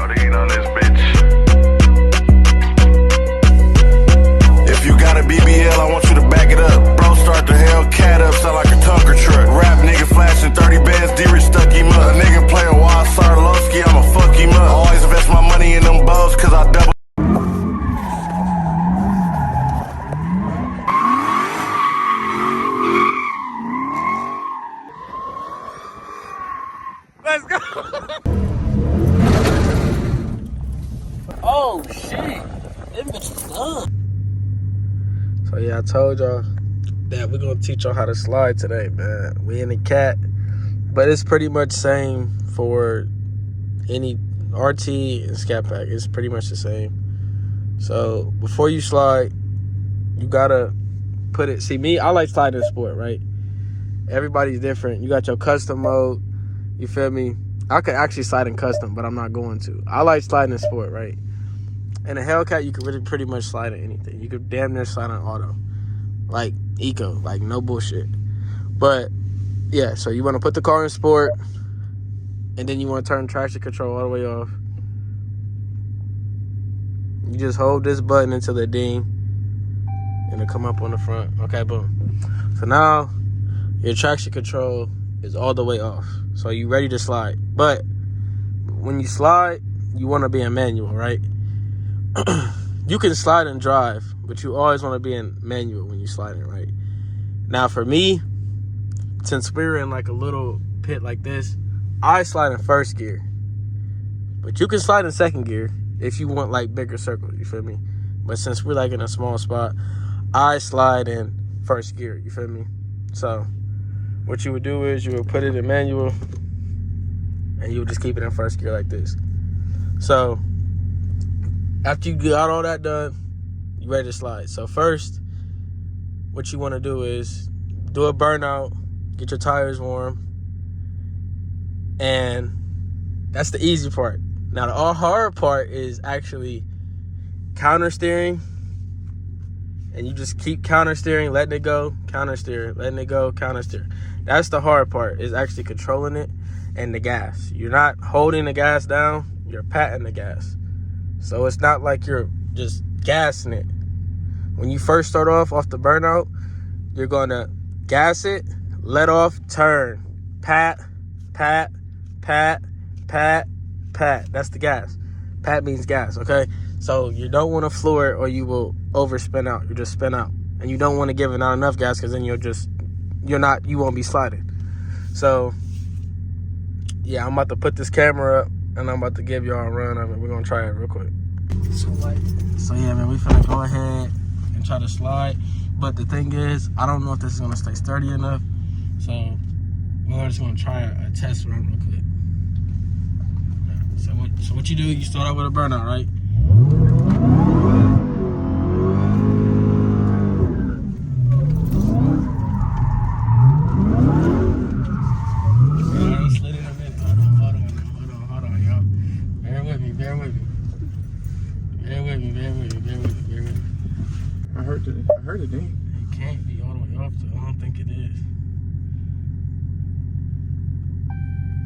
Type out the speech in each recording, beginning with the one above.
Codeine on this bitch. If you got a BBL, I want you to back it up. Bro, start the Hellcat up, sound like a Tonka truck. Rap nigga flashing 30 bands, D-Rich stuck him up. A nigga playing wild Sarlowski, I'ma fuck him up. Always invest my money in them bows, cause I double. Let's go. Oh shit. Them bitches done. So yeah, I told y'all that we're gonna teach y'all how to slide today, man. We in the cat, but it's pretty much same for any RT and Scatpack. It's pretty much the same. So before you slide, you gotta put it. See me, I like sliding in sport, right? Everybody's different. You got your custom mode. You feel me? I could actually slide in custom, but I'm not going to. I like sliding in sport, right? In a Hellcat, you could really pretty much slide in anything. You could damn near slide on auto. Like eco, like no bullshit. But yeah, so you want to put the car in sport, and then you want to turn traction control all the way off. You just hold this button until it ding, and it'll come up on the front. Okay, boom. So now your traction control is all the way off. So you ready to slide. But when you slide, you want to be in manual, right? You can slide and drive, but you always want to be in manual when you sliding, right? Now for me, since we're in like a little pit like this, I slide in first gear. But you can slide in second gear if you want like bigger circles, you feel me? But since we're like in a small spot, I slide in first gear, you feel me? So what you would do is you would put it in manual and you would just keep it in first gear like this. So after you got all that done, you ready to slide. So first, what you want to do is do a burnout, get your tires warm, and that's the easy part. Now the all hard part is actually counter steering, and you just keep counter steering, letting it go, counter steer, letting it go, counter steer. That's the hard part, is actually controlling it and the gas. You're not holding the gas down, you're patting the gas. So it's not like you're just gassing it. When you first start off the burnout, you're gonna gas it, let off, turn, pat, pat, pat, pat, pat. That's the gas. Pat means gas, okay? So you don't want to floor it or you will overspin out. You just spin out. And you don't want to give it not enough gas because then you won't be sliding. So yeah, I'm about to put this camera up and I'm about to give y'all a run of it. We're gonna try it real quick. So yeah, man, we finna go ahead and try to slide. But the thing is, I don't know if this is gonna stay sturdy enough. So we're just gonna try a test run real quick. So what you do, you start out with a burnout, right? I heard it, dang. It can't be all the way off, though. I don't think it is.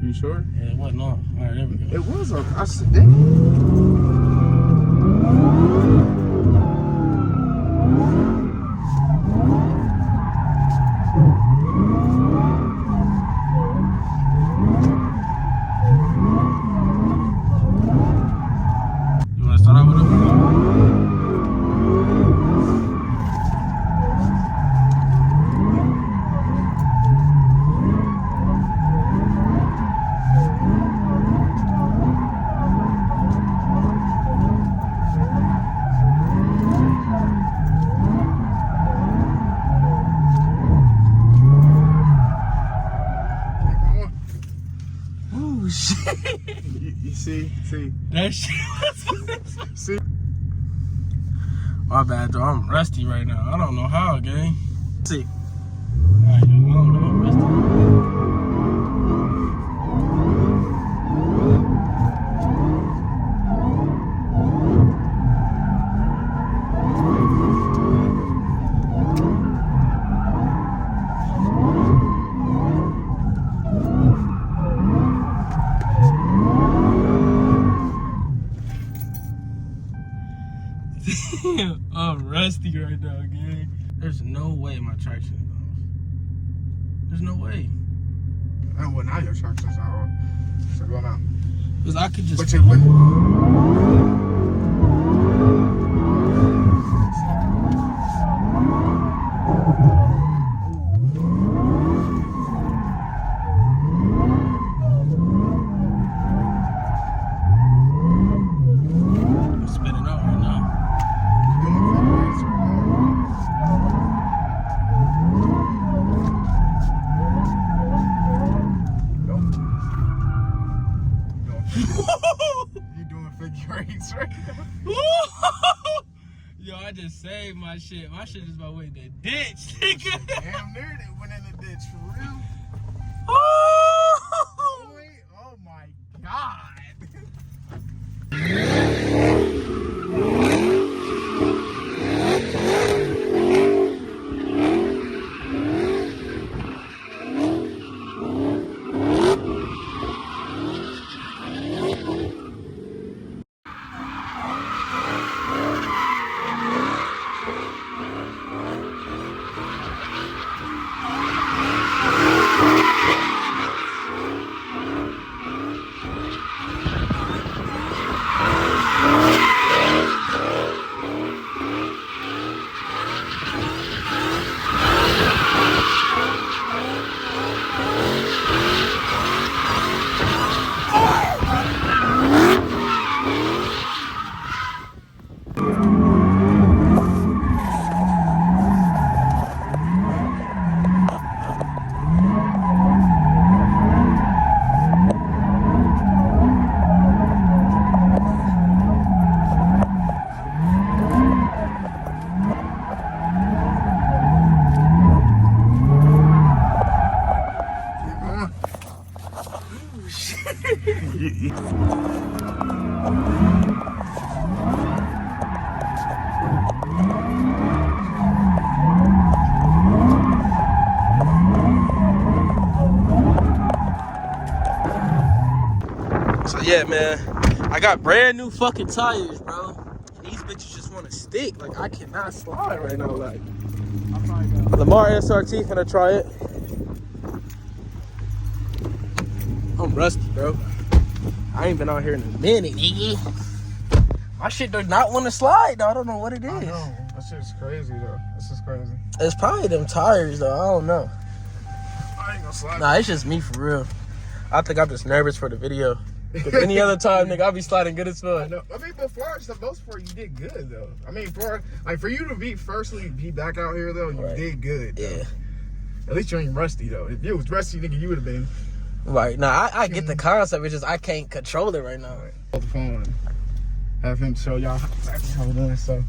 You sure? Yeah, it wasn't off. All right, there we go. It was off. I said, dang. You want to start out with a You see? that shit. See? My bad, though. I'm rusty right now. I don't know how, gang. See. All right, I don't know. I'm rusty. I'm rusty right now, gang. There's no way my traction is off. There's no way. Oh, well, now your traction's not on. So go now. Because I could just... But you wouldn't. I'm spinning out right now. You doing figure eights right now? Yo, I just saved my shit. My shit is about way in the ditch, nigga. Damn near they went in the ditch for real. Oh! Boy, oh my god. So yeah, man, I got brand new fucking tires, bro. And these bitches just want to stick. Like, I cannot slide right now. Like, Lamar SRT, finna try it. I'm rusty, bro. I ain't been out here in a minute, nigga. My shit does not want to slide, though. I don't know what it is. I know. That shit's crazy, though. This is crazy. It's probably them tires, though. I don't know. I ain't gonna slide. Nah, it's just me for real. I think I'm just nervous for the video. Cause any other time, nigga, I'll be sliding good as fuck. I know. I mean, before the most part, you did good though. I mean, for you to be back out here though, you did good. Though. Yeah. At least you ain't rusty though. If you was rusty, nigga, you would have been. Right. Nah, I get the concept. It's just I can't control it right now. On the phone, have him show y'all exactly how we're doing. So,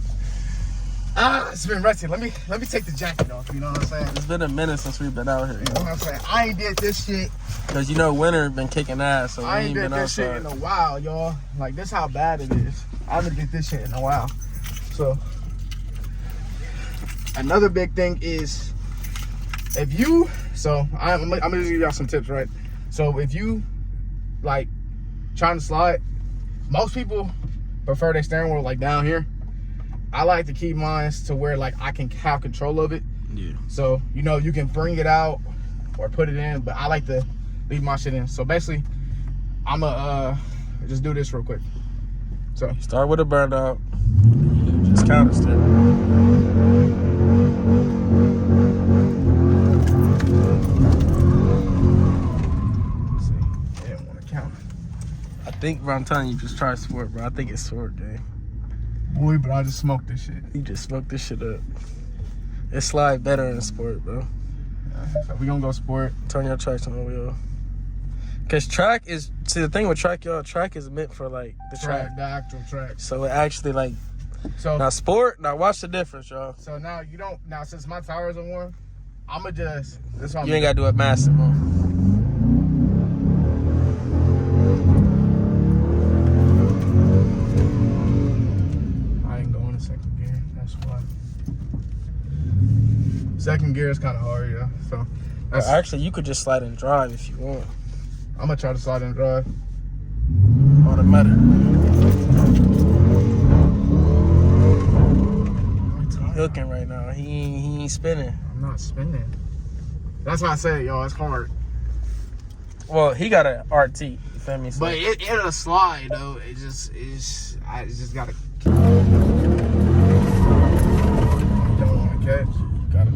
it's been rusty. Let me take the jacket off. You know what I'm saying? It's been a minute since we've been out here. You know what I'm saying? I ain't did this shit. Cause you know winter been kicking ass, so we I ain't did been this shit in a while, y'all. Like, this how bad it is. I haven't did this shit in a while. So, another big thing is, if you, I'm gonna just give y'all some tips, right? So, if you, like, trying to slide, most people prefer their steering wheel, like, down here. I like to keep mine to where, like, I can have control of it. Yeah. So, you know, you can bring it out or put it in, but I like to leave my shit in. So basically, I'ma just do this real quick. So start with a burnout. Just counter steer. Let's see. I didn't want to count. I think, bro, I'm telling you, just try sport, bro. I think it's sport, gang. Boy, but I just smoked this shit. You just smoked this shit up. It slide better in sport, bro. So we gonna go sport. Turn your traction on the wheel. Cause track is, see the thing with track, y'all, track is meant for like the track. The actual track. So it actually like, so now sport, now watch the difference, y'all. So now you don't, now since my tires are warm, I'ma just, this one. You ain't gotta do it massive, bro. I ain't going to second gear, that's why. Second gear is kind of hard, yeah. So that's, actually, you could just slide and drive if you want. I'm gonna try to slide and drive. Automatic. hooking right now. He ain't spinning. I'm not spinning. That's why I said, yo, it's hard. Well, he got an RT. You feel me? So, But it'll slide though. It just is. I just gotta. Don't want to catch. Gotta.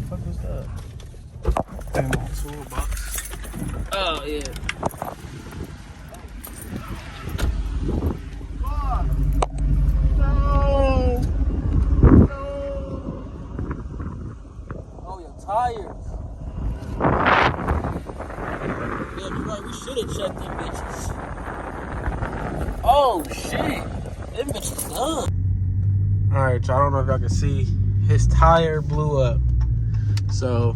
what the fuck was that? Toolbox. Oh yeah. Tires. Yeah, you're right. We should have checked them bitches. Oh shit, them bitches done. All right, y'all. I don't know if y'all can see. His tire blew up. So,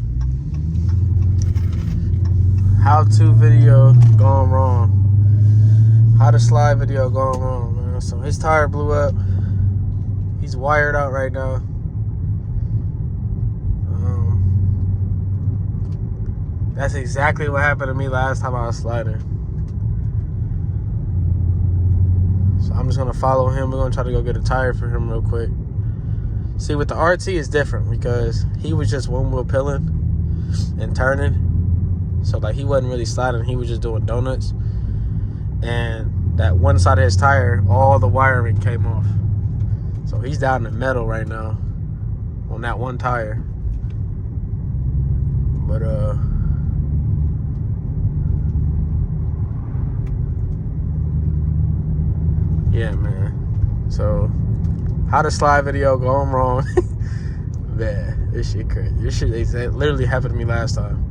how-to video gone wrong. How to slide video gone wrong, man. So his tire blew up. He's wired out right now. That's exactly what happened to me last time I was sliding. So I'm just gonna follow him. We're gonna try to go get a tire for him real quick. See, with the RT is different because he was just one wheel pilling and turning. So like he wasn't really sliding, he was just doing donuts. And that one side of his tire, all the wiring came off. So he's down in the metal right now on that one tire. But yeah, man. So, how to slide video going wrong. Man, this shit crazy. This shit literally happened to me last time.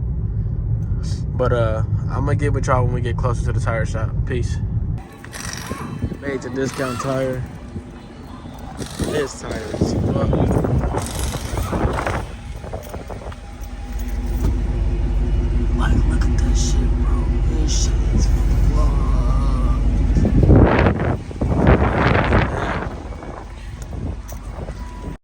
But I'm gonna get with y'all when we get closer to the tire shop. Peace. Made to Discount Tire. This tire is fucked.